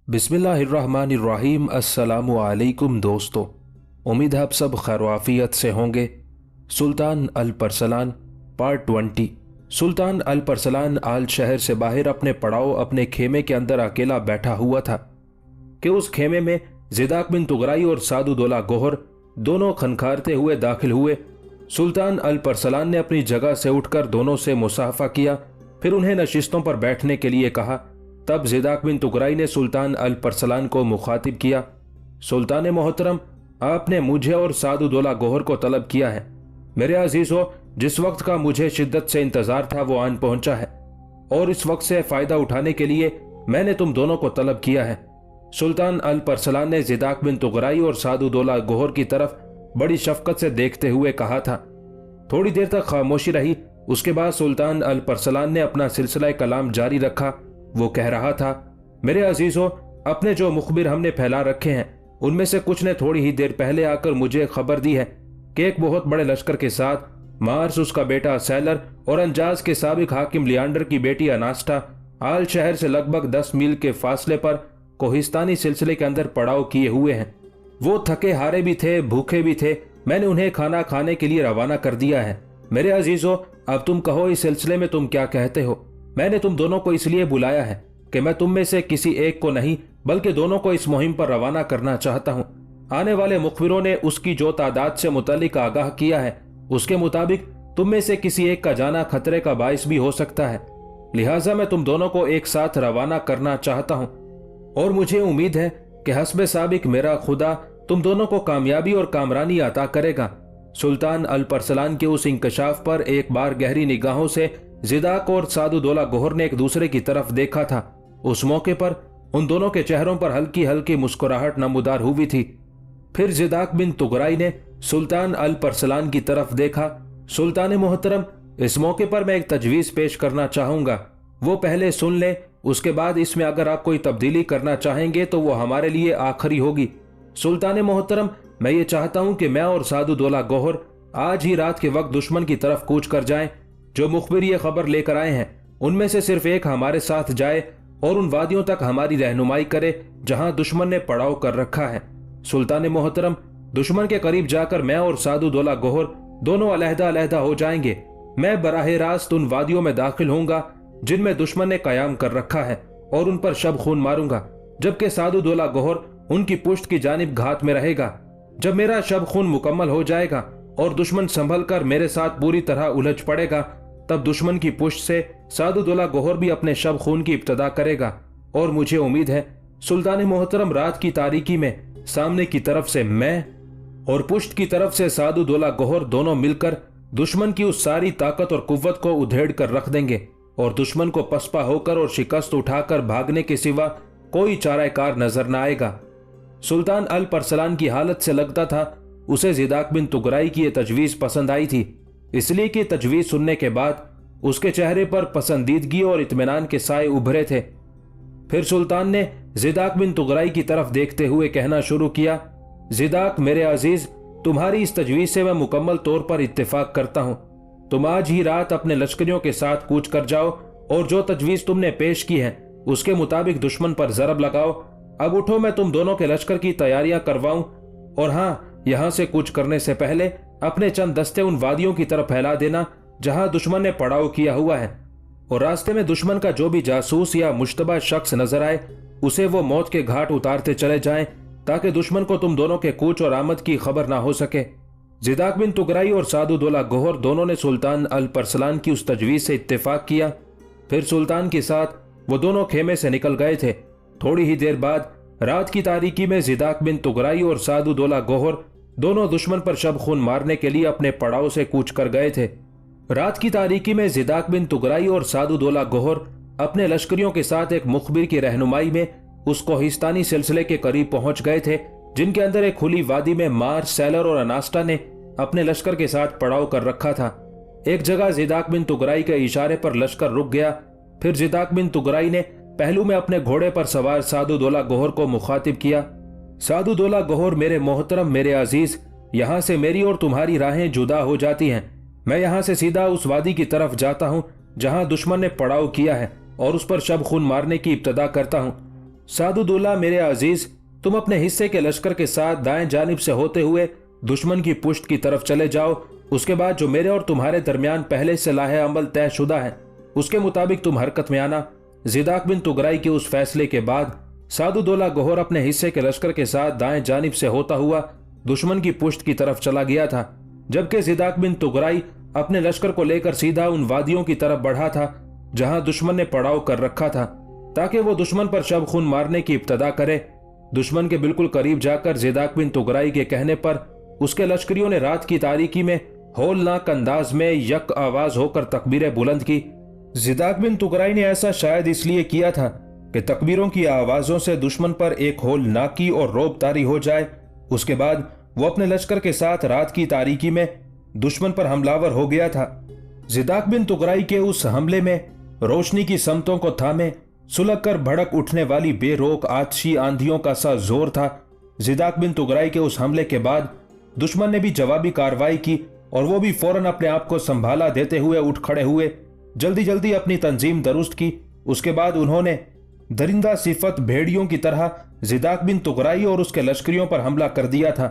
बिस्मिल्लाहिर्रहमानिर्रहीम। अस्सलामु अलैकुम दोस्तों, उम्मीद है आप सब खैर से होंगे। सुल्तान अल-परसलान पार्ट 20। सुल्तान अल-परसलान आल शहर से बाहर अपने पड़ाव अपने खेमे के अंदर अकेला बैठा हुआ था कि उस खेमे में ज़िदाक बिन तुगराई और सादुदौला गोहर दोनों खनखारते हुए दाखिल हुए। सुल्तान अल-परसलान ने अपनी जगह से उठकर दोनों से मुसाफा किया, फिर उन्हें नशिस्तों पर बैठने के लिए कहा। तब ज़िदाक बिन तुगराई ने सुल्तान अल-परसलान को मुखातिब किया, सुल्तान मोहतरम, आपने मुझे और सादुदौला गोहर को तलब किया है। मेरे अजीज़ों, जिस वक्त का मुझे शिद्दत से इंतजार था वो आन पहुंचा है और इस वक्त से फ़ायदा उठाने के लिए मैंने तुम दोनों को तलब किया है। सुल्तान अल-परसलान ने ज़िदाक बिन तुगराई और सादुदौला गोहर की तरफ बड़ी शफकत से देखते हुए कहा था। थोड़ी देर तक खामोशी रही। उसके बाद सुल्तान अल-परसलान ने अपना सिलसिला कलाम जारी रखा। वो कह रहा था, मेरे अजीजों, अपने जो मुखबिर हमने फैला रखे हैं उनमें से कुछ ने थोड़ी ही देर पहले आकर मुझे खबर दी है कि एक बहुत बड़े लश्कर के साथ मार्स, उसका बेटा सैलर और अंजाज के साबिक हाकिम लियांडर की बेटी अनास्टा आल शहर से लगभग 10 मील के फासले पर कोहिस्तानी सिलसिले के अंदर पड़ाव किए हुए हैं। वो थके हारे भी थे, भूखे भी थे। मैंने उन्हें खाना खाने के लिए रवाना कर दिया है। मेरे अजीजों, अब तुम कहो, इस सिलसिले में तुम क्या कहते हो? मैंने तुम दोनों को इसलिए बुलाया है कि मैं तुम में से किसी एक को नहीं बल्कि दोनों को इस मुहिम पर रवाना करना चाहता हूं। आने वाले मुखबिरों ने उसकी जो तादाद से मुतालिक आगाह किया है उसके मुताबिक तुम में से किसी एक का जाना खतरे का बाइस भी हो सकता है। लिहाजा मैं तुम दोनों को एक साथ रवाना करना चाहता हूं और मुझे उम्मीद है कि हस्बे साबिक मेरा खुदा तुम दोनों को कामयाबी और कामरानी अता करेगा। सुल्तान अल-परसलान के उस इंकशाफ पर एक बार गहरी निगाहों से ज़िदाक और सादुदौला गोहर ने एक दूसरे की तरफ देखा था। उस मौके पर उन दोनों के चेहरों पर हल्की हल्की मुस्कुराहट नमूदार हुई थी। फिर ज़िदाक बिन तुगराई ने सुल्तान अल-परसलान की तरफ देखा। सुल्तान मोहतरम, इस मौके पर मैं एक तजवीज़ पेश करना चाहूँगा, वो पहले सुन लें। उसके बाद इसमें अगर आप कोई तब्दीली करना चाहेंगे तो वो हमारे लिए आखिरी होगी। सुल्तान मोहतरम, मैं ये चाहता हूँ कि मैं और सादुदौला गोहर आज ही रात के वक्त दुश्मन की तरफ कूच कर जाएं। जो मुखबिर ये खबर लेकर आए हैं उनमें से सिर्फ एक हमारे साथ जाए और उन वादियों तक हमारी रहनुमाई करे जहां दुश्मन ने पड़ाव कर रखा है। सुल्तान मोहतरम, दुश्मन के करीब जाकर मैं और सादुदौला गोहर दोनों अलहदा अलहदा हो जाएंगे। मैं बराह रास्त उन वादियों में दाखिल होऊंगा जिनमें दुश्मन ने कयाम कर रखा है और उन पर शब खून मारूंगा, जबकि सादुदौला गोहर उनकी पुश्त की जानिब घात में रहेगा। जब मेरा शब खून मुकम्मल हो जाएगा और दुश्मन संभल कर मेरे साथ पूरी तरह उलझ पड़ेगा, तब दुश्मन की पुश्त से सादुदौला गोहर भी अपने शब खून की इब्तदा करेगा। और मुझे उम्मीद है सुल्तान मोहतरम, रात की तारीकी में सामने की तरफ से मैं और पुश्त की तरफ से सादुदौला गोहर दोनों मिलकर दुश्मन की उस सारी ताकत और कुव्वत को उधेड़ कर रख देंगे और दुश्मन को पसपा होकर और शिकस्त उठाकर भागने के सिवा कोई चाराकार नजर न आएगा। सुल्तान अल-परसलान की हालत से लगता था उसे ज़िदाक बिन तुगराई की यह तजवीज़ पसंद आई थी, इसलिए कि तजवीज़ सुनने के बाद उसके चेहरे पर पसंदीदगी और इत्मीनान के साए उभरे थे। फिर सुल्तान ने ज़िदाक बिन तुगराई की तरफ देखते हुए कहना शुरू किया, ज़िदाक मेरे अजीज, तुम्हारी इस तजवीज़ से मैं मुकम्मल तौर पर इत्तेफाक करता हूँ। तुम आज ही रात अपने लश्करियों के साथ कूच कर जाओ और जो तजवीज़ तुमने पेश की है उसके मुताबिक दुश्मन पर ज़रब लगाओ। अब उठो, मैं तुम दोनों के लश्कर की तैयारियां करवाऊं और हाँ, यहां से कूच करने से पहले अपने चंद दस्ते उन वादियों की तरफ फैला देना जहां दुश्मन ने पड़ाव किया हुआ है, और रास्ते में दुश्मन का जो भी जासूस या मुश्तबा शख्स नजर आए उसे वो मौत के घाट उतारते चले जाएं ताकि दुश्मन को तुम दोनों के कूच और आमद की खबर ना हो सके। ज़िदाक बिन तुगराई और सादुदौला गोहर दोनों ने सुल्तान अल-परसलान की उस तजवीज़ से इत्तेफाक किया। फिर सुल्तान के साथ वो दोनों खेमे से निकल गए थे। थोड़ी ही देर बाद रात की तारीकी में ज़िदाक बिन तुगराई और सादुदौला गोहर दोनों दुश्मन पर शब खून मारने के लिए अपने पड़ाव से कूच कर गए थे। रात की तारीकी में ज़िदाक बिन तुगराई और सादुदौला गोहर अपने लश्करियों के साथ एक मुखबिर की रहनुमाई में उस कोहिस्तानी सिलसिले के करीब पहुंच गए थे जिनके अंदर एक खुली वादी में मार्स, सैलर और अनास्टा ने अपने लश्कर के साथ पड़ाव कर रखा था। एक जगह ज़िदाक बिन तुगराई के इशारे पर लश्कर रुक गया। फिर ज़िदाक बिन तुगराई ने पहलू में अपने घोड़े पर सवार सादुदौला गोहर को मुखातिब किया, सादुदौला गोहर मेरे मोहतरम, मेरे अजीज, यहाँ से मेरी और तुम्हारी राहें जुदा हो जाती हैं। मैं यहाँ से सीधा उस वादी की तरफ जाता हूँ जहाँ दुश्मन ने पड़ाव किया है और उस पर शब खून मारने की इब्तदा करता हूँ। सादुदुल्ला मेरे अजीज, तुम अपने हिस्से के लश्कर के साथ दाएं जानिब से होते हुए दुश्मन की पुष्ट की तरफ चले जाओ। उसके बाद जो मेरे और तुम्हारे दरमियान पहले से लाहे अमल तय शुदा है उसके मुताबिक तुम हरकत में आना। जिदाक बिन तुगराई के उस फैसले के बाद सादुदौला गोहर अपने हिस्से के लश्कर के साथ दाएं जानिब से होता हुआ दुश्मन की पुष्ट की तरफ चला गया था, जबकि जिदाक बिन तुगराई अपने लश्कर को लेकर सीधा उन वादियों की तरफ बढ़ा था जहां दुश्मन ने पड़ाव कर रखा था, ताकि वो दुश्मन पर शब खून मारने की इब्तदा करे। दुश्मन के बिल्कुल करीब जाकर जिदाक बिन तुगराई के कहने पर उसके लश्करियों ने रात की तारीकी में होलनाक अंदाज में यक आवाज होकर तकबीरें बुलंद की। जिदाक बिन तुगराई ने ऐसा शायद इसलिए किया था कि तकबीरों की आवाजों से दुश्मन पर एक होलनाकी और रोब तारी हो जाए। उसके बाद वो अपने लश्कर के साथ रात की तारीकी में दुश्मन पर हमलावर हो गया था। जिदाक बिन तुगराई के उस हमले में रोशनी की समतों को थामे सुलग कर भड़क उठने वाली बेरोक आतशी आंधियों का सा जोर था। जिदाक बिन तुगराई के उस हमले के बाद दुश्मन ने भी जवाबी कार्रवाई की और वो भी फौरन अपने आप को संभाला देते हुए उठ खड़े हुए, जल्दी जल्दी अपनी तंजीम दुरुस्त की। उसके बाद उन्होंने दरिंदा सिफत भेड़ियों की तरह जिदाक बिन तुगराई और उसके लश्करियों पर हमला कर दिया था।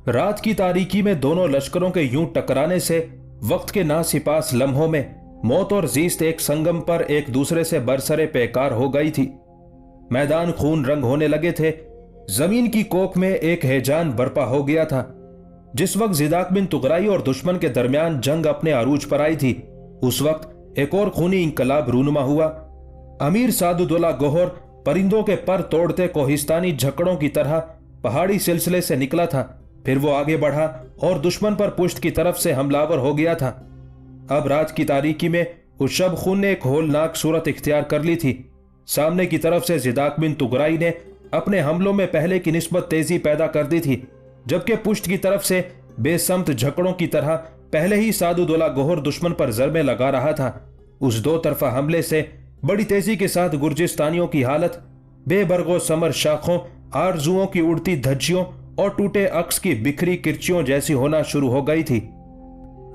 रात की तारीकी में दोनों लश्करों के यूं टकराने से वक्त के नासिपास लम्हों में मौत और जीस्त एक संगम पर एक दूसरे से बरसरे पेकार हो गई थी। मैदान खून रंग होने लगे थे। जमीन की कोख में एक हैजान बर्पा हो गया था। जिस वक्त जिदाक बिन तुगराई और दुश्मन के दरमियान जंग अपने अरूज पर आई थी, उस वक्त एक और खूनी इंकलाब रूनुमा हुआ। अमीर सादुदौला गोहर परिंदों के पर तोड़ते कोहिस्तानी झकड़ों की तरह पहाड़ी सिलसिले से निकला था। फिर वो आगे बढ़ा और दुश्मन पर पुष्ट की तरफ से हमलावर हो गया था। अब रात की तारीकी में उस शब खून ने एक होलनाक सूरत इख्तियार कर ली थी। सामने की तरफ से जिदाक बिन तुगराई ने अपने हमलों में पहले की निस्बत तेजी पैदा कर दी थी, जबकि पुष्ट की तरफ से बेसमत झकड़ों की तरह पहले ही सादुदौला गोहर दुश्मन पर ज़रबे लगा रहा था। उस दो तरफा हमले से बड़ी तेजी के साथ गुर्जिस्तानियों की हालत बेबरगो समर शाखों, आरजुओं की उड़ती धज्जियों और टूटे अक्स की बिखरी किरचियों जैसी होना शुरू हो गई थी।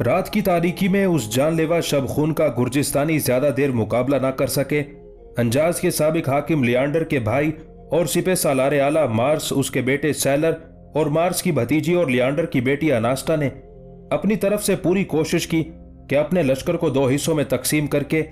रात की तारीकी में उस जानलेवा शब खून का गुर्जिस्तानी ज्यादा देर मुकाबला ना कर सके। अंजाज के साबिक हाकिम लियांडर के भाई और सिपह सालार आला मार्स, उसके बेटे सैलर और मार्स की भतीजी और लियांडर की बेटी अनास्टा ने अपनी तरफ से पूरी कोशिश की कि अपने लश्कर को दो हिस्सों में तकसीम करके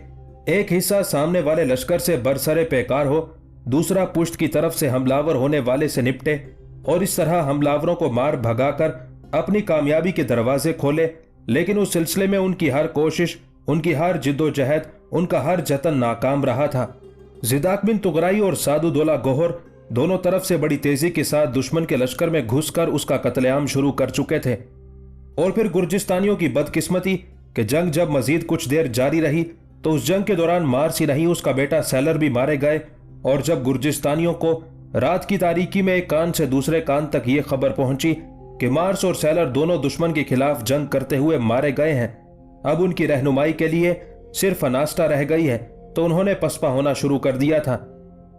एक हिस्सा सामने वाले लश्कर से बरसरे पेकार हो, दूसरा पुष्ट की तरफ से हमलावर होने वाले से निपटे और इस तरह हमलावरों को मार भगाकर अपनी कामयाबी के दरवाजे खोले। लेकिन उस सिलसिले में उनकी हर कोशिश, उनकी हर जिद्दोजहद, उनका हर जतन नाकाम रहा था। जिदाक बिन तुगराई और सादुदौला गोहर दोनों तरफ से बड़ी तेजी के साथ दुश्मन के लश्कर में घुसकर उसका कत्लेआम शुरू कर चुके थे। और फिर गुर्जिस्तानियों की बदकिस्मती कि जंग जब मजीद कुछ देर जारी रही तो उस जंग के दौरान मार्स ही नहीं, उसका बेटा सैलर भी मारे गए। और जब गुर्जिस्तानियों को रात की तारीकी में एक कान से दूसरे कान तक ये खबर पहुंची कि मार्स और सैलर दोनों दुश्मन के खिलाफ जंग करते हुए मारे गए हैं, अब उनकी रहनुमाई के लिए सिर्फ अनास्टा रह गई है, तो उन्होंने पसपा होना शुरू कर दिया था।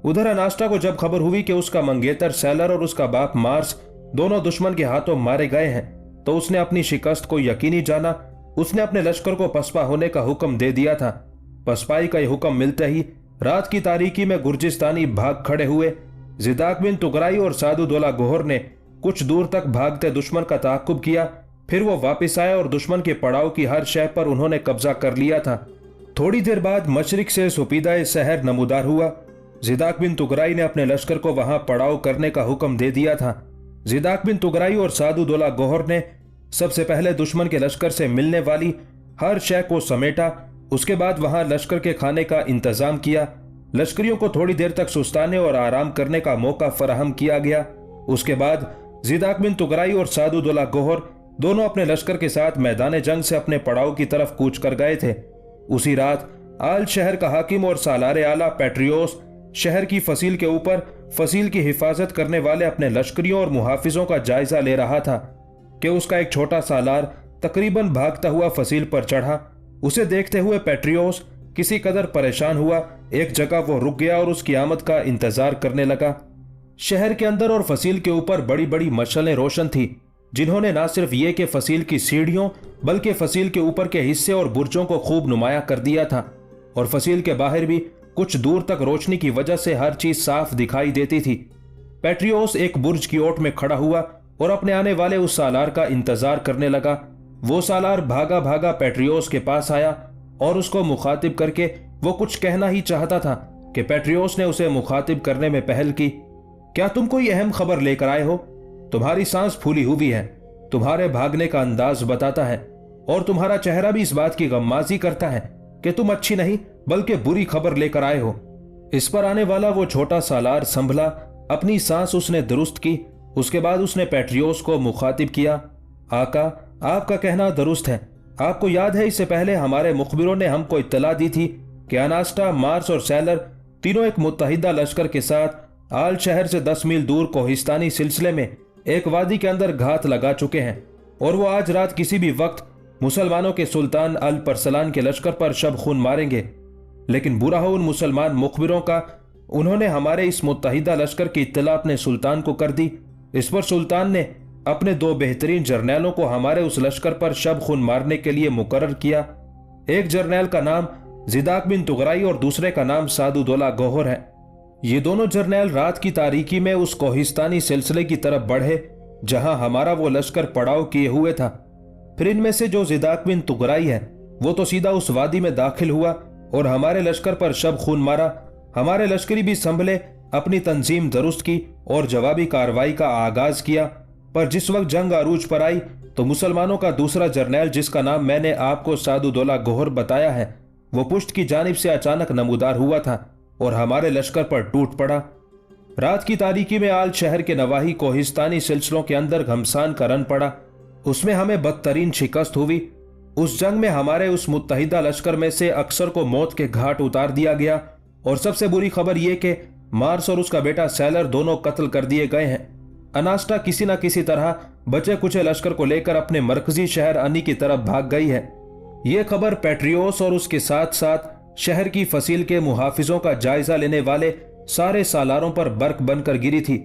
उधर अनास्टा को जब खबर हुई कि उसका मंगेतर सैलर और उसका बाप मार्स दोनों दुश्मन के हाथों मारे गए हैं, तो उसने अपनी शिकस्त को यकीनी जाना। उसने अपने लश्कर को पसपा होने का हुक्म दे दिया था। पसपाई का यह हुक्म मिलते ही रात की तारीकी में गुर्जिस्तानी भाग खड़े हुए। जिदाक बिन तुगराई और सादुदौला गोहर ने कुछ दूर तक भागते दुश्मन का ताक़ुब किया। फिर वो वापस आए और दुश्मन के पड़ाव की हर शय पर उन्होंने कब्जा कर लिया था। थोड़ी देर बाद मशरिक से सुपीदा शहर नमूदार हुआ। जिदाक बिन तुगराई ने अपने लश्कर को वहां पड़ाव करने का हुक्म दे दिया था। जिदाक बिन तुगराई और सादुदौला गोहर ने सबसे पहले दुश्मन के लश्कर से मिलने वाली हर शय को समेटा। उसके बाद वहां लश्कर के खाने का इंतजाम किया। लश्करियों को थोड़ी देर तक सुस्ताने और आराम करने का मौका फराहम किया गया। उसके बाद जिदाक बिन तुगराई और सादुदौला गोहर दोनों अपने लश्कर के साथ मैदान जंग से अपने पड़ाव की तरफ कूच कर गए थे। उसी रात आल शहर का हाकिम और सालार आला पेट्रियोस शहर की फसील के ऊपर फसील की हिफाजत करने वाले अपने लश्करियों और मुहाफिजों का जायजा ले रहा था कि उसका एक छोटा सालार तकरीबन भागता हुआ फसील पर चढ़ा। उसे देखते हुए पेट्रियोस किसी कदर परेशान हुआ। एक जगह वो रुक गया और उसकी आमद का इंतजार करने लगा। शहर के अंदर और फसील के ऊपर बड़ी बड़ी मशालें रोशन थी, जिन्होंने न सिर्फ ये कि फसील की सीढ़ियों बल्कि फसील के ऊपर के हिस्से और बुर्जों को खूब नुमाया कर दिया था, और फसील के बाहर भी कुछ दूर तक रोशनी की वजह से हर चीज साफ दिखाई देती थी। पेट्रियोस एक बुर्ज की ओट में खड़ा हुआ और अपने आने वाले उस सालार का इंतजार करने लगा। वो सालार भागा भागा पेट्रियोस के पास आया और उसको मुखातिब करके वो कुछ कहना ही चाहता था कि पेट्रियोस ने उसे मुखातिब करने में पहल की। क्या तुम कोई अहम खबर लेकर आए हो? तुम्हारी सांस फूली हुई है, तुम्हारे भागने का अंदाज बताता है और तुम्हारा चेहरा भी इस बात की गम्माजी करता है कि तुम अच्छी नहीं बल्कि बुरी खबर लेकर आए हो। इस पर आने वाला वो छोटा सालार संभला, अपनी सांस उसने दुरुस्त की। उसके बाद उसने पेट्रियोस को मुखातिब किया। आका, आपका कहना दुरुस्त है। आपको याद है इससे पहले हमारे मुखबिरों ने हमको इत्तला दी थी कि अनास्टा, मार्स और सैलर तीनों एक मुत्तहिदा लश्कर के साथ आल शहर से 10 मील दूर कोहिस्तानी सिलसिले में एक वादी के अंदर घात लगा चुके हैं और वो आज रात किसी भी वक्त मुसलमानों के सुल्तान अल परसलान के लश्कर पर शब खून मारेंगे। लेकिन बुरा हो उन मुसलमान मुखबिरों का, उन्होंने हमारे इस मुत्तहिदा लश्कर की इत्तला अपने सुल्तान को कर दी। इस पर सुल्तान ने अपने 2 बेहतरीन जर्नैलों को हमारे उस लश्कर पर शब खून मारने के लिए मुकर्रर किया। एक जर्नैल का नाम जिदाक बिन तुगराई और दूसरे का नाम सादुदौला गौहर है। ये दोनों जर्नैल रात की तारीकी में उस कोहिस्तानी सिलसिले की तरफ बढ़े जहां हमारा वो लश्कर पड़ाव किए हुए था। फिर इनमें से जो जिदाक बिन तुगराई है वो तो सीधा उस वादी में दाखिल हुआ और हमारे लश्कर पर शब खून मारा। हमारे लश्करी भी संभले, अपनी तंजीम दुरुस्त की और जवाबी कार्रवाई का आगाज किया। पर जिस वक्त जंग अरूज पर आई तो मुसलमानों का दूसरा जर्नैल, जिसका नाम मैंने आपको सादुदौला गौहर बताया है, वो पुश्त की जानिब से अचानक नमूदार हुआ था और हमारे लश्कर पर टूट पड़ा। रात की तारीकी में आल शहर के नवाही कोहिस्तानी सिलसिलों के अंदर घमसान का रन पड़ा। उसमें हमें बदतरीन शिकस्त हुई। उस जंग में हमारे उस मुत्तहिदा लश्कर में से अक्सर को मौत के घाट उतार दिया गया और सबसे बुरी खबर यह कि मार्स और उसका बेटा सैलर दोनों कत्ल कर दिए गए हैं। अनास्टा किसी न किसी तरह बचे कुचे लश्कर को लेकर अपने मरकजी शहर अनी की तरफ भाग गई है। यह खबर पेट्रियोस और उसके साथ साथ शहर की फसील के मुहाफिजों का जायजा लेने वाले सारे सालारों पर बर्क बनकर गिरी थी।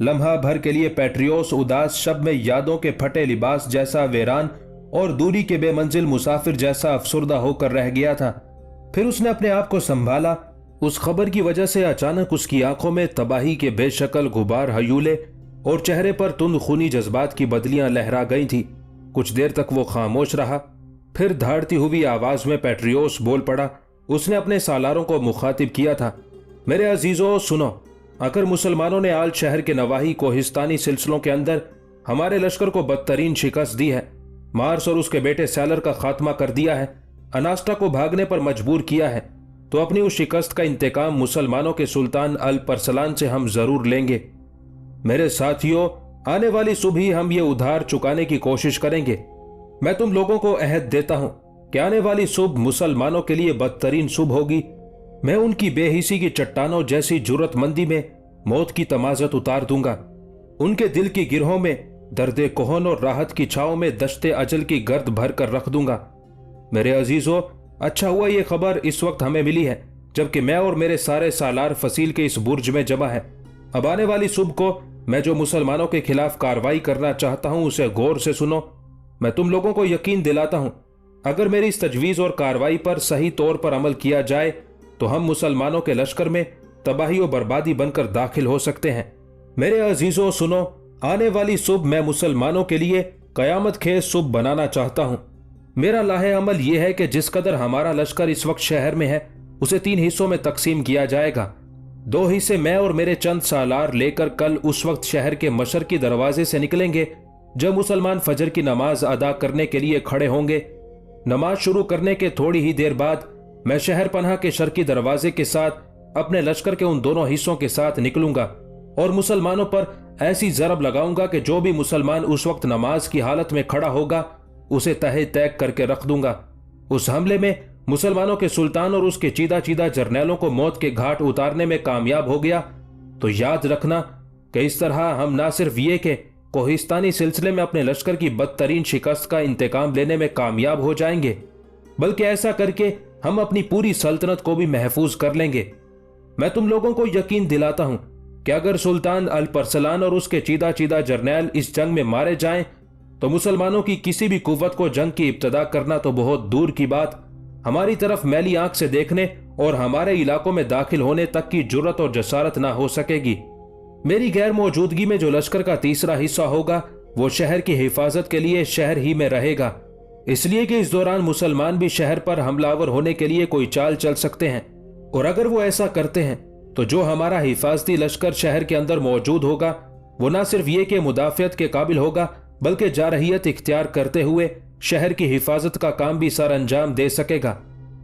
लम्हा भर के लिए पेट्रियोस उदास शब में यादों के फटे लिबास जैसा वेरान और दूरी के बेमंजिल मुसाफिर जैसा अफसुर्दा होकर रह गया था। फिर उसने अपने आप को संभाला। उस खबर की वजह से अचानक उसकी आंखों में तबाही के बेशक्ल गुबार हयूले और चेहरे पर तुंद खूनी जज्बात की बदलियां लहरा गई थी। कुछ देर तक वो खामोश रहा, फिर धाड़ती हुई आवाज में पेट्रियोस बोल पड़ा। उसने अपने सालारों को मुखातिब किया था, मेरे अजीजों सुनो, अगर मुसलमानों ने आल शहर के नवाही कोहिस्तानी सिलसिलों के अंदर हमारे लश्कर को बदतरीन शिकस्त दी है, मार्स और उसके बेटे सैलर का खात्मा कर दिया है, अनास्टा को भागने पर मजबूर किया है, तो अपनी उस शिकस्त का इंतकाम मुसलमानों के सुल्तान अल परसलान से हम जरूर लेंगे। मेरे साथियों, आने वाली सुबह ही हम ये उधार चुकाने की कोशिश करेंगे। मैं तुम लोगों को अहद देता हूं कि आने वाली सुबह मुसलमानों के लिए बदतरीन सुबह होगी। मैं उनकी बेहिसी की चट्टानों जैसी जुर्रतमंदी में मौत की तमाजत उतार दूंगा। उनके दिल की गिरहों में दर्दे कोहन और राहत की छाओं में दश्ते अजल की गर्द भर कर रख दूंगा। मेरे अजीजों, अच्छा हुआ ये खबर इस वक्त हमें मिली है जबकि मैं और मेरे सारे सालार फसील के इस बुर्ज में जमा है। अब आने वाली सुबह को मैं जो मुसलमानों के खिलाफ कार्रवाई करना चाहता हूं उसे गौर से सुनो। मैं तुम लोगों को यकीन दिलाता हूं, अगर मेरी इस तजवीज और कार्रवाई पर सही तौर पर अमल किया जाए तो हम मुसलमानों के लश्कर में तबाही और बर्बादी बनकर दाखिल हो सकते हैं। मेरे अजीजों सुनो, आने वाली सुबह मैं मुसलमानों के लिए कयामत खेज सुबह बनाना चाहता हूं। मेरा लाहे अमल यह है कि जिस कदर हमारा लश्कर इस वक्त शहर में है उसे 3 हिस्सों में तकसीम किया जाएगा। 2 हिस्से मैं और मेरे चंद सालार लेकर कल उस वक्त शहर के मशरकी दरवाजे से निकलेंगे जब मुसलमान फजर की नमाज अदा करने के लिए खड़े होंगे। नमाज शुरू करने के थोड़ी ही देर बाद मैं शहर पनाह के शर्की दरवाजे के साथ अपने लश्कर के उन दोनों हिस्सों के साथ निकलूंगा और मुसलमानों पर ऐसी जरब लगाऊंगा कि जो भी मुसलमान उस वक्त नमाज की हालत में खड़ा होगा उसे तहे तैक करके रख दूंगा। उस हमले में मुसलमानों के सुल्तान और उसके चीदा चीदा जर्नैलों को मौत के घाट उतारने में कामयाब हो गया तो याद रखना कि इस तरह हम ना सिर्फ ये कि कोहिस्तानी सिलसिले में अपने लश्कर की बदतरीन शिकस्त का इंतकाम लेने में कामयाब हो जाएंगे, बल्कि ऐसा करके हम अपनी पूरी सल्तनत को भी महफूज कर लेंगे। मैं तुम लोगों को यकीन दिलाता हूं कि अगर सुल्तान अल परसलान और उसके चीदा चीदा जर्नैल इस जंग में मारे जाएं तो मुसलमानों की किसी भी कुव्वत को जंग की इब्तदा करना तो बहुत दूर की बात, हमारी तरफ मैली आंख से देखने और हमारे इलाकों में दाखिल होने तक की जुर्रत और जसारत ना हो सकेगी। मेरी गैर मौजूदगी में जो लश्कर का तीसरा हिस्सा होगा वो शहर की हिफाजत के लिए शहर ही में रहेगा, इसलिए कि इस दौरान मुसलमान भी शहर पर हमलावर होने के लिए कोई चाल चल सकते हैं, और अगर वो ऐसा करते हैं तो जो हमारा हिफाजती लश्कर शहर के अंदर मौजूद होगा वो न सिर्फ ये कि मुदाफियत के काबिल होगा बल्कि जारहियत इख्तियार करते हुए शहर की हिफाजत का काम भी सर अंजाम दे सकेगा।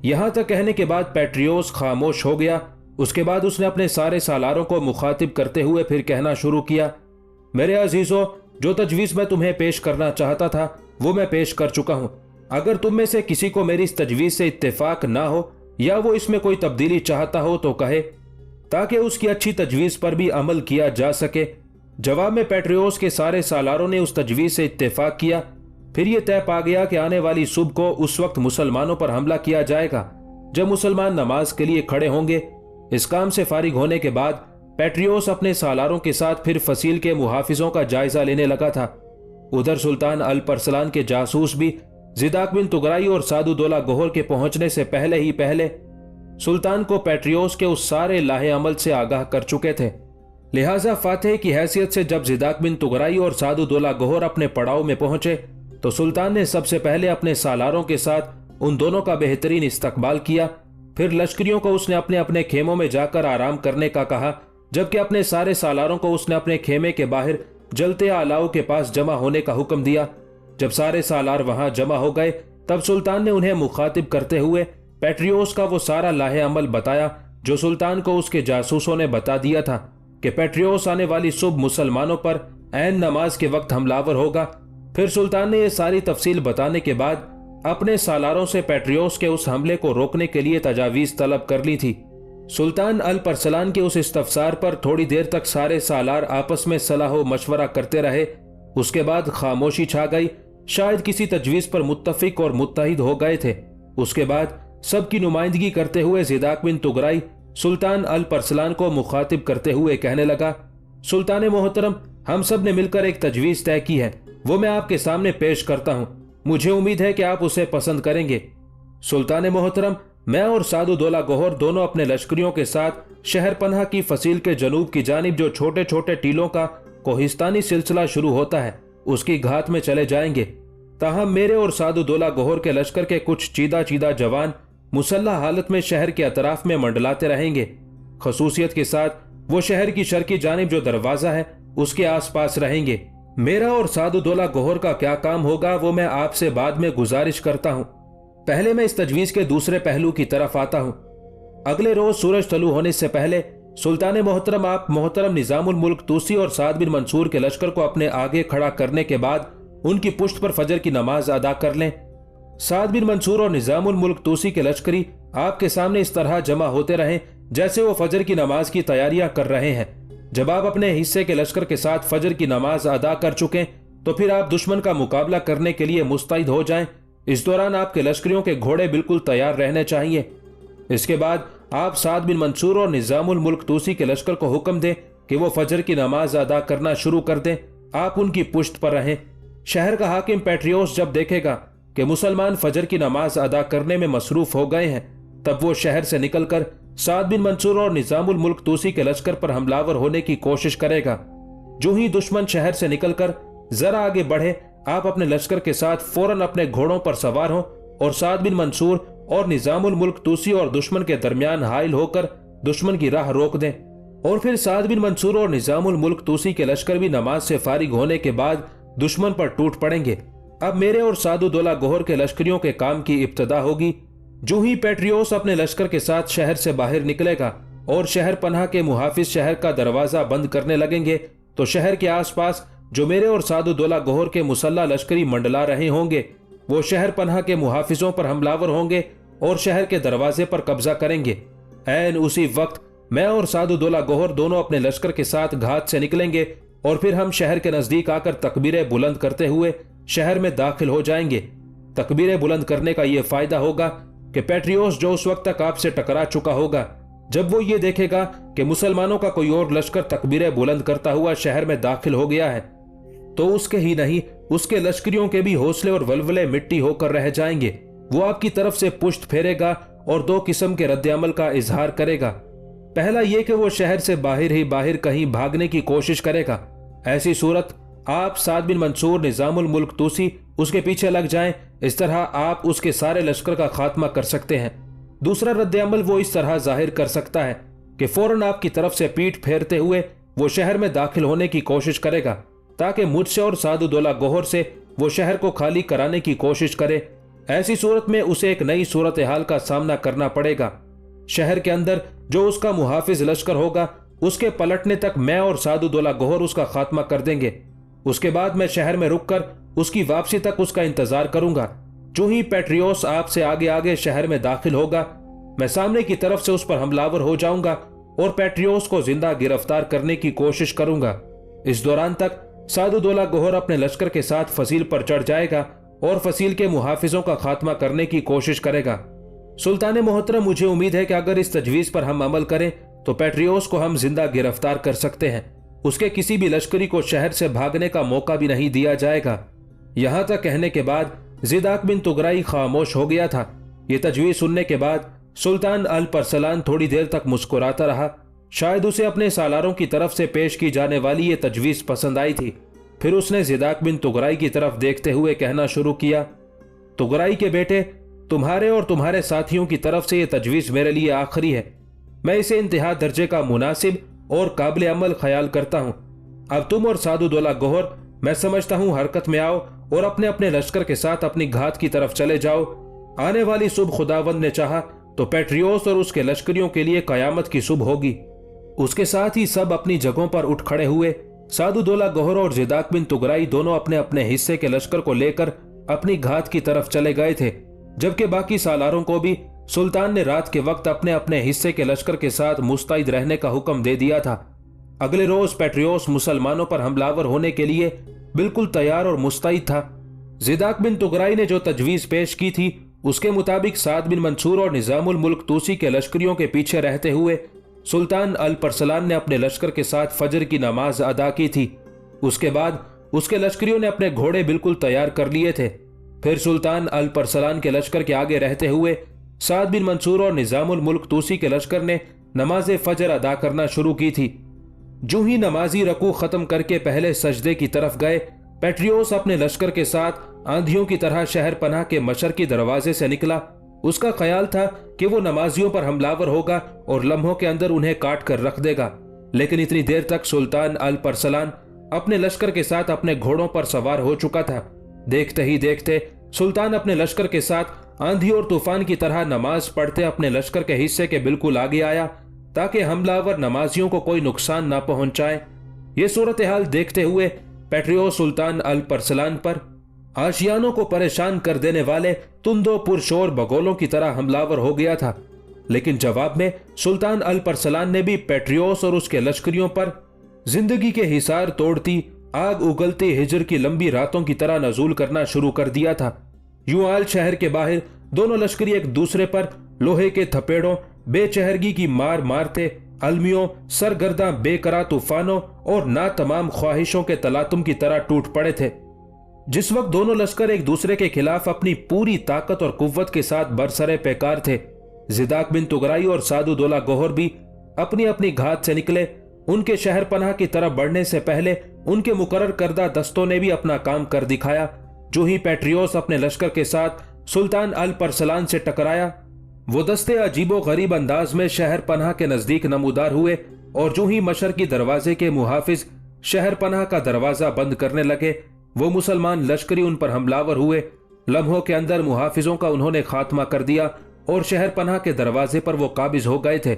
यहां तक कहने के बाद पेट्रियोस खामोश हो गया। उसके बाद उसने अपने सारे सालारों को मुखातिब करते हुए फिर कहना शुरू किया, मेरे अजीजों, जो तजवीज़ मैं तुम्हें पेश करना चाहता था वो मैं पेश कर चुका हूं। अगर तुम में से किसी को मेरी इस तजवीज़ से इत्तेफाक ना हो या वो इसमें कोई तब्दीली चाहता हो तो कहे, ताकि उसकी अच्छी तजवीज़ पर भी अमल किया जा सके। जवाब में पेट्रियोस के सारे सालारों ने उस तजवीज़ से इत्तेफाक किया। फिर यह तय पा गया कि आने वाली सुबह को उस वक्त मुसलमानों पर हमला किया जाएगा जब मुसलमान नमाज के लिए खड़े होंगे। इस काम से फारिग होने के बाद पेट्रियोस अपने सालारों के साथ फिर फसील के मुहाफिजों का जायजा लेने लगा था। उधर सुल्तान अल परसलान के जासूस भी ज़िदाक बिन तुगराई और सादुद्दौला गोहर के पहुंचने से पहले ही पहले सुल्तान को पेट्रियोस के उस सारे लाहे अमल से आगाह कर चुके थे। लिहाजा फातेह की हैसियत से जब ज़िदाक बिन तुगराई और सादुद्दौला गोहर अपने पड़ाव में पहुंचे तो सुल्तान ने सबसे पहले अपने सालारों के साथ उन दोनों का बेहतरीन इस्तकबाल किया। फिर लश्करियों को उसने अपने अपने खेमों में जाकर आराम करने का कहा, जबकि अपने सारे सालारों को उसने अपने खेमे के बाहर जलते आलाओं के पास जमा होने का हुक्म दिया। जब सारे सालार वहां जमा हो गए तब सुल्तान ने उन्हें मुखातिब करते हुए पेट्रियोस का वो सारा लाहे अमल बताया जो सुल्तान को उसके जासूसों ने बता दिया था कि पेट्रियोस आने वाली सुबह मुसलमानों पर ऐन नमाज के वक्त हमलावर होगा। फिर सुल्तान ने यह सारी तफसील बताने के बाद अपने सालारों से पेट्रियोस के उस हमले को रोकने के लिए तजावीज तलब कर ली थी। सुल्तान अल परसलान के उस इस्तफसार पर थोड़ी देर तक सारे सालार आपस में सलाह व मशवरा करते रहे। उसके बाद खामोशी छा गई। शायद किसी तजवीज पर मुत्तफिक और मुत्तहिद हो गए थे। उसके बाद सबकी नुमाइंदगी करते हुए ज़िदाक बिन तुगराई सुल्तान अल परसलान को मुखातिब करते हुए कहने लगा, सुल्तान मोहतरम, हम सब ने मिलकर एक तजवीज तय की है, वो मैं आपके सामने पेश करता हूं। मुझे उम्मीद है कि आप उसे पसंद करेंगे। सुल्तान मोहतरम, मैं और सादुद्दौला गोहर दोनों अपने लश्करियों के साथ शहर पनाह की फसील के जनूब की जानिब जो छोटे छोटे टीलों का कोहिस्तानी सिलसिला शुरू होता है उसकी घात में चले जाएंगे। ताहम मेरे और सादुद्दौला गोहर के लश्कर के कुछ चीदा चीदा जवान मुसल्लह हालत में शहर के अतराफ में मंडलाते रहेंगे। खसूसियत के साथ वो शहर की शर्की जानिब जो दरवाजा है उसके आसपास रहेंगे। मेरा और सादुद्दौला गोहर का क्या काम होगा वो मैं आपसे बाद में गुजारिश करता हूं। पहले मैं इस तजवीज के दूसरे पहलू की तरफ आता हूं। अगले रोज सूरज तलू होने से पहले सुल्तान मोहतरम, आप मोहतरम निजामुल मुल्क तूसी और साद बिन मंसूर के लश्कर को अपने आगे खड़ा करने के बाद उनकी पुश्त पर फजर की नमाज अदा कर लें। साद बिन मंसूर और निजामुल मुल्क तूसी के लश्करी आपके सामने इस तरह जमा होते रहें जैसे वो फजर की नमाज की तैयारियां कर रहे हैं। जब आप अपने हिस्से के लश्कर के साथ फजर की नमाज अदा कर चुके तो फिर आप दुश्मन का मुकाबला करने के लिए मुस्तैद हो जाएं। इस दौरान आपके लश्करियों के घोड़े बिल्कुल तैयार रहने चाहिए। इसके बाद आप साद बिन मंसूर और निजामुल मुल्क तूसी के लश्कर को हुक्म दें कि वो फजर की नमाज अदा करना शुरू कर दें। आप उनकी पुश्त पर रहें। शहर का हाकिम पेट्रियोस जब देखेगा कि मुसलमान फजर की नमाज अदा करने में मसरूफ हो गए हैं तब वो शहर से निकलकर साद बिन मंसूर और निजामुल मुल्क तूसी के लश्कर पर हमलावर होने की कोशिश करेगा। जो ही दुश्मन शहर से निकलकर जरा आगे बढ़े आप अपने लश्कर के साथ फौरन अपने घोड़ों पर सवार हो और साद बिन मंसूर और निजामुल मुल्क तूसी और दुश्मन के दरमियान हाइल होकर दुश्मन की राह रोक दें। और फिर साद बिन मंसूर और निजामुल मुल्क तूसी के लश्कर भी नमाज से फारिग होने के बाद दुश्मन पर टूट पड़ेंगे। अब मेरे और सादुद्दौला गोहर के लश्करियों के काम की इब्तदा होगी। जो ही पेट्रियोस अपने लश्कर के साथ शहर से बाहर निकलेगा और शहर पनाह के मुहाफिज शहर का दरवाजा बंद करने लगेंगे तो शहर के आसपास जो मेरे और सादुद्दौला गोहर के मुसल्ला लश्करी मंडला रहे होंगे वो शहर पनाह के मुहाफिजों पर हमलावर होंगे और शहर के दरवाजे पर कब्जा करेंगे। ऐन उसी वक्त मैं और सादुद्दौला गोहर दोनों अपने लश्कर के साथ घात से निकलेंगे और फिर हम शहर के नजदीक आकर तकबीरें बुलंद करते हुए शहर में दाखिल हो जाएंगे। तकबीरें बुलंद करने का यह फायदा होगा कि पेट्रियोस जो उस वक्त तक आपसे टकरा चुका होगा, जब वो ये देखेगा कि मुसलमानों का कोई और लश्कर तकबीरें बुलंद करता हुआ शहर में दाखिल हो गया है तो उसके ही नहीं उसके लश्करियों के भी हौसले और वलवले मिट्टी होकर रह जाएंगे। वो आपकी तरफ से पुश्त फेरेगा और दो किस्म के रद्द-ए-अमल का इजहार करेगा। पहला ये कि वो शहर से बाहर ही बाहर कहीं भागने की कोशिश करेगा। ऐसी सूरत आप साद बिन मंसूर निजामुल मुल्क तूसी उसके पीछे लग जाएं, इस तरह आप उसके सारे लश्कर का खात्मा कर सकते हैं। दूसरा रद्द-ए-अमल वो इस तरह जाहिर कर सकता है कि फौरन आपकी तरफ से पीठ फेरते हुए वो शहर में दाखिल होने की कोशिश करेगा, ताकि मुझसे और सादुद्दौला गौहर से वो शहर को खाली कराने की कोशिश करे। ऐसी सूरत में उसे एक नई सूरत हाल का सामना करना पड़ेगा। शहर के अंदर जो उसका मुहाफिज लश्कर होगा, उसके पलटने तक मैं और सादुद्दौला गौहर उसका खात्मा कर देंगे। उसके बाद मैं शहर में रुककर उसकी वापसी तक उसका इंतजार करूंगा। जो ही पेट्रियोस आपसे आगे आगे शहर में दाखिल होगा, मैं सामने की तरफ से उस पर हमलावर हो जाऊंगा और पेट्रियोस को जिंदा गिरफ्तार करने की कोशिश करूंगा। इस दौरान तक सादुद्दौला गौहर अपने लश्कर के साथ फसील पर चढ़ जाएगा और फसील के मुहाफिजों का खात्मा करने की कोशिश करेगा। सुल्तान मोहतरम, मुझे उम्मीद है कि अगर इस तजवीज पर हम अमल करें तो पेट्रियोस को हम जिंदा गिरफ्तार कर सकते हैं। उसके किसी भी लश्करी को शहर से भागने का मौका भी नहीं दिया जाएगा। यहां तक कहने के बाद ज़िदाक बिन तुगराई खामोश हो गया था। ये तजवीज सुनने के बाद सुल्तान अल परसलान थोड़ी देर तक मुस्कुराता रहा। शायद उसे अपने सालारों की तरफ से पेश की जाने वाली ये तजवीज पसंद आई थी। फिर उसने ज़िदाक बिन तुगराई की तरफ देखते हुए कहना शुरू किया, तुगराई के बेटे, तुम्हारे और तुम्हारे साथियों की तरफ से ये तजवीज मेरे लिए आखिरी है। मैं इसे इंतहा दर्जे का मुनासिब और काबिल अमल ख्याल करता हूँ। अब तुम और सादुद्दौला गौहर, मैं समझता हूँ, हरकत में आओ और अपने अपने लश्कर के साथ अपनी घात की तरफ चले जाओ। आने वाली सुबह खुदावंद ने चाहा तो पेट्रियोस और उसके लश्करियों के लिए कयामत की सुबह होगी। उसके साथ ही सब अपनी जगहों पर उठ खड़े हुए। सादुद्दौला गौहर और ज़िदाक बिन तुगराई दोनों अपने अपने हिस्से के लश्कर को लेकर अपनी घात की तरफ चले गए थे, जबकि बाकी सालारों को भी सुल्तान ने रात के वक्त अपने अपने हिस्से के लश्कर के साथ मुस्तैद रहने का हुक्म दे दिया था। अगले रोज पेट्रियोस मुसलमानों पर हमलावर होने के लिए बिल्कुल तैयार और मुस्तैद था। ज़िदाक बिन तुगराई ने जो तजवीज पेश की थी, उसके मुताबिक साद बिन मंसूर और निजामुल मुल्क तूसी के लश्करियों के पीछे रहते हुए सुल्तान अल परसलान ने अपने लश्कर के साथ फजर की नमाज अदा की थी। उसके बाद उसके लश्करियों ने अपने घोड़े बिल्कुल तैयार कर लिए थे। फिर सुल्तान अल परसलान के लश्कर के आगे रहते हुए साद बिन मंसूर और निजामुल मुल्क तूसी के लश्कर ने नमाज फजर अदा करना शुरू की थी। जो ही नमाजी रकू खत्म करके पहले सजदे की तरफ गए, पेट्रियोस अपने लश्कर के साथ आंधियों की तरह शहर पनाह के मशरकी दरवाजे से निकला। उसका ख्याल था कि वो नमाजियों पर हमलावर होगा और लम्हों के अंदर उन्हें काट कर रख देगा, लेकिन इतनी देर तक सुल्तान अल परसलान अपने लश्कर के साथ अपने घोड़ों पर सवार हो चुका था। देखते ही देखते सुल्तान अपने लश्कर के साथ आंधी और तूफान की तरह नमाज पढ़ते अपने लश्कर के हिस्से के बिल्कुल आगे आया, ताकि हमलावर नमाजियों को कोई नुकसान ना पहुंचाए। ये सूरत हाल देखते हुए पेट्रियोस सुल्तान अल परसलान पर आशियानों को परेशान कर देने वाले तुंदो पुरशोर बगोलों की तरह हमलावर हो गया था। लेकिन जवाब में सुल्तान अल परसलान ने भी पेट्रियोस और उसके लश्करियों पर जिंदगी के हिसार तोड़ती आग उगलती हिजर की लंबी रातों की तरह नजूल करना शुरू कर दिया था। यूं आल शहर के बाहर दोनों लश्करी एक दूसरे पर लोहे के थपेड़ों बेचहरगी की मार मारते अलमियों सरगर्दा बेकरार तूफानों और ना तमाम ख्वाहिशों के तलातुम की तरह टूट पड़े थे। जिस वक्त दोनों लश्कर एक दूसरे के खिलाफ अपनी पूरी ताकत और कुव्वत के साथ बरसरे पैकार थे, ज़िदाक बिन तुगराई और सादुद्दौला गौहर भी अपनी अपनी घात से निकले। उनके शहर पनाह की तरफ बढ़ने से पहले उनके मुकर्रर करदा दस्तों ने भी अपना काम कर दिखाया। जो ही पेट्रियोस अपने लश्कर के साथ सुल्तान अल परसलान से टकराया, वो दस्ते अजीबो गरीब अंदाज में शहर पनाह के नजदीक नमूदार हुए और जो ही मशरकी दरवाजे के मुहाफिज शहर पनाह का दरवाजा बंद करने लगे, वो मुसलमान लश्करी उन पर हमलावर हुए। लम्हों के अंदर मुहाफिजों का उन्होंने खात्मा कर दिया और शहर पनाह के दरवाजे पर वो काबिज हो गए थे।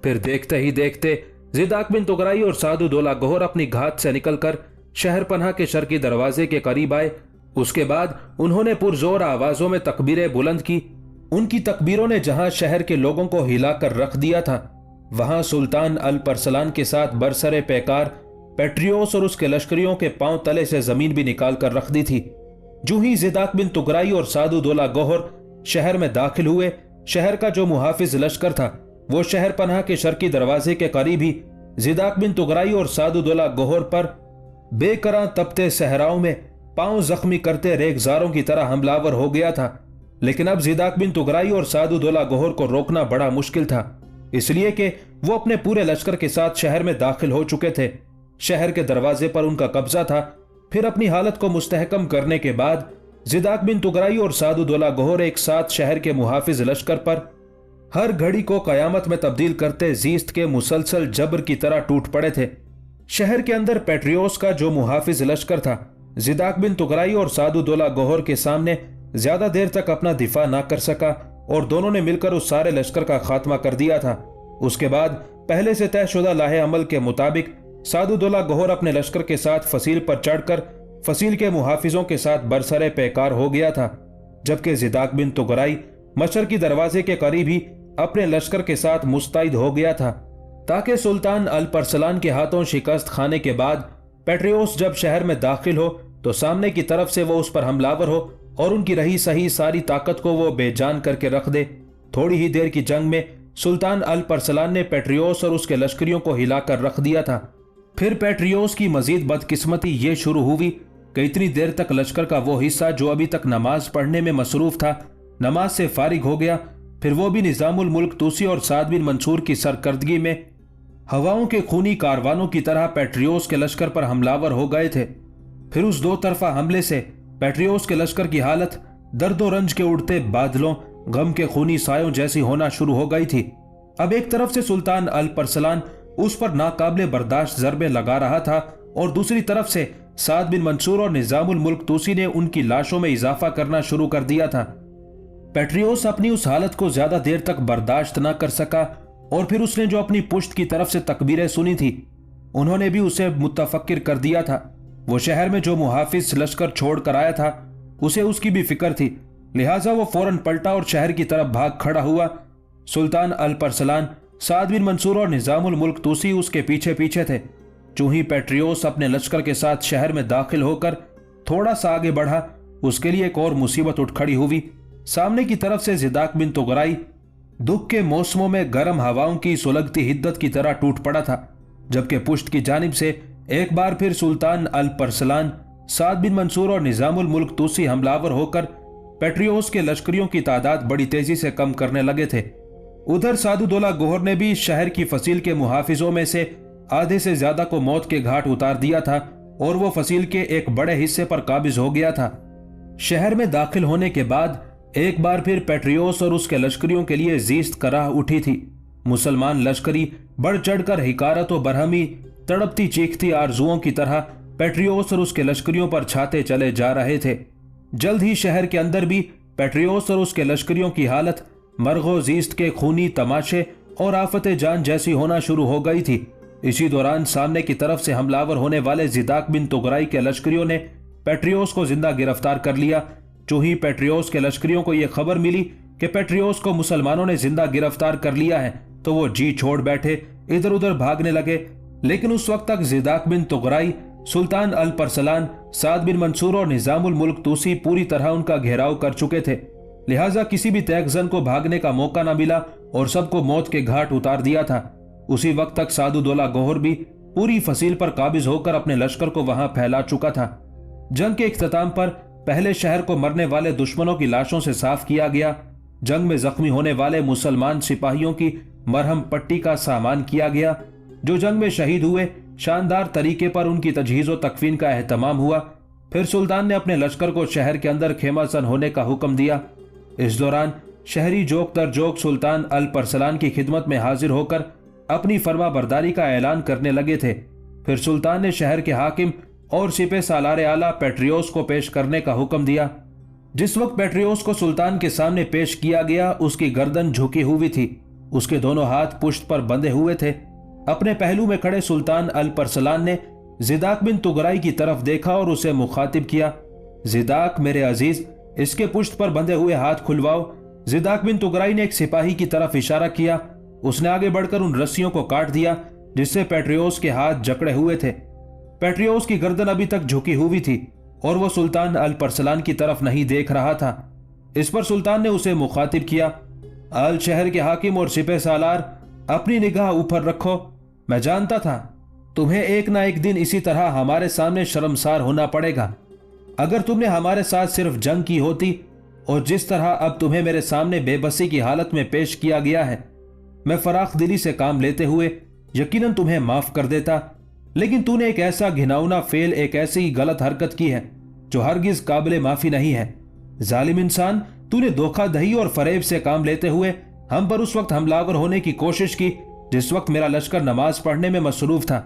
फिर देखते ही देखते ज़िदाक बिन तुगराई और सादुद्दौला गौहर अपनी घात से निकलकर शहर पनाह के शर्की दरवाजे के करीब आए। उसके बाद उन्होंने पुरजोर आवाजों में तकबीरें बुलंद की। उनकी तकबीरों ने जहां शहर के लोगों को हिलाकर रख दिया था, वहां सुल्तान अल परसलान के साथ बरसरे पैकार पेट्रियोस और उसके लश्करियों के पांव तले से जमीन भी निकाल कर रख दी थी। जो ही ज़िदाक बिन तुगराई और सादुद्दौला गौहर शहर में दाखिल हुए, शहर का जो मुहाफिज लश्कर था वो शहर पनाह के शर्की दरवाजे के करीब ही ज़िदाक बिन तुगराई और सादुद्दौला गौहर पर बेकरां तपते सहराओं में पांव जख्मी करते रेगजारों की तरह हमलावर हो गया था। लेकिन अब ज़िदाक बिन तुगराई और सादुद्दौला गोहर को रोकना बड़ा मुश्किल था, इसलिए कि वो अपने पूरे लश्कर के साथ शहर में दाखिल हो चुके थे। शहर के दरवाजे पर उनका कब्जा था। फिर अपनी हालत को मुस्तहकम करने के बाद ज़िदाक बिन तुगराई और सादुद्दौला गोहर एक साथ शहर के मुहाफिज लश्कर पर हर घड़ी को कयामत में तब्दील करते जीस्त के मुसलसल जबर की तरह टूट पड़े थे। शहर के अंदर पेट्रियोस का जो मुहाफिज लश्कर था, ज़िदाक बिन तुगराई और सादुद्दौला गोहर के सामने ज्यादा देर तक अपना दिफा ना कर सका और दोनों ने मिलकर उस सारे लश्कर का खात्मा कर दिया था। उसके बाद पहले से तयशुदा लाहे अमल के मुताबिक सादुद्दौला गोहर अपने लश्कर के साथ फसील पर चढ़कर फसील के मुहाफिजों के साथ बरसरे पैकार हो गया था, जबकि ज़िदाक बिन तुगराई मशरकी दरवाजे के करीब ही अपने लश्कर के साथ मुस्तैद हो गया था, ताकि सुल्तान अल-परसलान के हाथों शिकस्त खाने के बाद पेट्रियोस जब शहर में दाखिल हो तो सामने की तरफ से वो उस पर हमलावर हो और उनकी रही सही सारी ताकत को वो बेजान करके रख दे। थोड़ी ही देर की जंग में सुल्तान अल-परसलान ने पेट्रियोस और उसके लश्करियों को हिलाकर रख दिया था। फिर पेट्रियोस की मजीद बदकिस्मती ये शुरू हुई कि इतनी देर तक लश्कर का वो हिस्सा जो अभी तक नमाज पढ़ने में मसरूफ था, नमाज से फारिग हो गया। फिर वो भी निजामुल मुल्क तूसी और साद बिन मंसूर की सरकर्दगी में हवाओं के खूनी कारवानों की तरह पेट्रियोस के लश्कर पर हमलावर हो गए थे। फिर उस दो तरफा हमले से पेट्रियोस के लश्कर की हालत दर्दो रंज के उड़ते बादलों, गम के खूनी सायों जैसी होना शुरू हो गई थी। अब एक तरफ से सुल्तान अल-परसलान उस पर नाकाबिले बर्दाश्त ज़रबे लगा रहा था और दूसरी तरफ से साद बिन मंसूर और निजामुल मुल्क तूसी ने उनकी लाशों में इजाफा करना शुरू कर दिया था। पेट्रियोस अपनी उस हालत को ज्यादा देर तक बर्दाश्त न कर सका और फिर उसने जो अपनी पुश्त की तरफ से तकबीरें सुनी थी, उन्होंने भी उसे मुतफक्किर कर दिया था। वो शहर में जो मुहाफिज लश्कर छोड़ कर आया था, उसे उसकी भी फिक्र थी, लिहाजा वो फौरन पलटा और शहर की तरफ भाग खड़ा हुआ। सुल्तान अल-परसलान, साद बिन मंसूर और निजामुल मुल्क तूसी उसके पीछे पीछे थे। चूंकि पेट्रियोस अपने लश्कर के साथ शहर में दाखिल होकर थोड़ा सा आगे बढ़ा, उसके लिए एक और मुसीबत उठ खड़ी हुई। सामने की तरफ से ज़िदाक बिन तुगराई दुख के मौसमों में गर्म हवाओं की सुलगती हिद्दत की तरह टूट पड़ा था, जबकि पुश्त की जानिब से एक बार फिर सुल्तान अल-परसलान, साद बिन मंसूर और निजामुल मुल्क तूसी हमलावर होकर पेट्रियोस के लश्करियों की तादाद बड़ी तेजी से कम करने लगे थे। उधर सादुद्दौला गोहर ने भी शहर की फसील के मुहाफिजों में से आधे से ज्यादा को मौत के घाट उतार दिया था और वो फसील के एक बड़े हिस्से पर काबिज हो गया था। शहर में दाखिल होने के बाद एक बार फिर पेट्रियोस और उसके लश्करियों के लिए जीस्त का राह उठी थी। मुसलमान लश्करी बढ़ चढ़कर हिकारत और बरहमी, तड़पती चीखती आरजुओं की तरह पेट्रियोस और उसके लश्करियों पर छाते चले जा रहे थे। जल्द ही शहर के अंदर भी पेट्रियोस और उसके लश्करियों की हालत मरगो जीस्त के खूनी तमाशे और आफत जान जैसी होना शुरू हो गई थी। इसी दौरान सामने की तरफ से हमलावर होने वाले ज़िदाक बिन तुगराई के लश्करियों ने पेट्रियोस को जिंदा गिरफ्तार कर लिया। चूंकि पेट्रियोस के लश्करियों को यह खबर मिली कि पेट्रियोस को मुसलमानों ने जिंदा गिरफ्तार कर लिया है, तो वो जी छोड़ बैठे इधर उधर भागने लगे। लेकिन उस वक्त तक ज़िदाक बिन तुगराई, सुल्तान अल-परसलान, साद बिन मंसूर और निजामुल मुल्क तूसी पूरी तरह उनका घेराव कर चुके थे, लिहाजा किसी भी तैगजन को भागने का मौका न मिला और सबको मौत के घाट उतार दिया था। उसी वक्त तक सादुद्दौला गोहर भी पूरी फसील पर काबिज होकर अपने लश्कर को वहां फैला चुका था। जंग के इख्तिताम पर पहले शहर को मरने वाले दुश्मनों की लाशों से साफ किया गया। जंग में जख्मी होने वाले मुसलमान सिपाहियों की मरहम पट्टी का सामान किया गया। जो जंग में शहीद हुए, शानदार तरीके पर उनकी तजहीज़ व तकफीन का एहतमाम हुआ। फिर सुल्तान ने अपने लश्कर को शहर के अंदर खेमासन होने का हुक्म दिया। इस दौरान शहरी जोक दर जोक सुल्तान अल-परसलान की खिदमत में हाजिर होकर अपनी फरमा बरदारी का ऐलान करने लगे थे। फिर सुल्तान ने शहर के हाकिम और सिपह सालार आला पेट्रियोस को पेश करने का हुक्म दिया। जिस वक्त पेट्रियोस को सुल्तान के सामने पेश किया गया, उसकी गर्दन झुकी हुई थी, उसके दोनों हाथ पुश्त पर बंधे हुए थे। अपने पहलू में खड़े सुल्तान अल-परसलान ने ज़िदाक बिन तुगराई की तरफ देखा और उसे मुखातिब किया, ज़िदाक मेरे अजीज, इसके पुश्त पर बंधे हुए हाथ खुलवाओ। ज़िदाक बिन तुगराई ने एक सिपाही की तरफ इशारा किया। उसने आगे बढ़कर उन रस्सियों को काट दिया जिससे पेट्रियोस के हाथ जकड़े हुए थे। पेट्रियोस की गर्दन अभी तक झुकी हुई थी और वह सुल्तान अल-परसलान की तरफ नहीं देख रहा था। इस पर सुल्तान ने उसे मुखातिब किया, अल शहर के हाकिम और सिपह सालार, अपनी निगाह ऊपर रखो। मैं जानता था तुम्हें एक ना एक दिन इसी तरह हमारे सामने शर्मसार होना पड़ेगा। अगर तुमने हमारे साथ सिर्फ जंग की होती اور جس طرح اب تمہیں میرے سامنے بے بسی کی حالت میں پیش کیا گیا ہے، میں فراخ دلی سے کام لیتے ہوئے یقیناً تمہیں معاف کر دیتا، لیکن تو نے ایک ایسا گھناؤنا فعل، ایک ایسی غلط حرکت کی ہے جو ہرگز قابل معافی نہیں ہے۔ ظالم انسان، تو نے دھوکہ دہی اور فریب سے کام لیتے ہوئے ہم پر اس وقت حملہ آور ہونے کی کوشش کی جس وقت میرا لشکر نماز پڑھنے میں مصروف تھا۔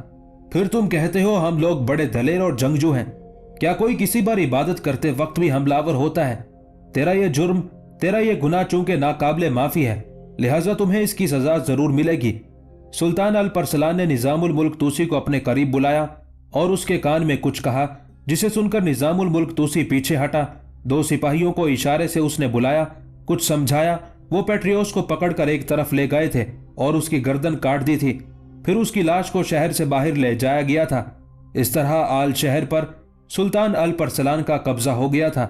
پھر تم کہتے ہو ہم لوگ بڑے دلیر اور جنگجو ہیں۔ کیا کوئی کسی پر عبادت کرتے وقت بھی حملہ آور ہوتا ہے؟ تیرا یہ جرم، تیرا یہ گناہ چونکہ ناقابل معافی ہے، لہٰذا تمہیں اس کی سزا ضرور ملے گی۔ سلطان الپرسلان نے نظام الملک توسی کو اپنے قریب بلایا اور اس کے کان میں کچھ کہا، جسے سن کر نظام الملک توسی پیچھے ہٹا۔ دو سپاہیوں کو اشارے سے اس نے بلایا، کچھ سمجھایا۔ وہ پیٹریوس کو پکڑ کر ایک طرف لے گئے تھے اور اس کی گردن کاٹ دی تھی، پھر اس کی لاش کو شہر سے باہر لے جایا گیا تھا۔ اس طرح آل شہر پر سلطان الپرسلان کا قبضہ ہو گیا تھا۔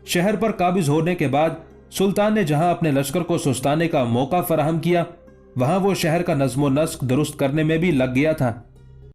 شہر پر قابض ہونے کے بعد سلطان نے جہاں اپنے لشکر کو سستانے کا موقع فراہم کیا، وہاں وہ شہر کا نظم و نسق درست کرنے میں بھی لگ گیا تھا۔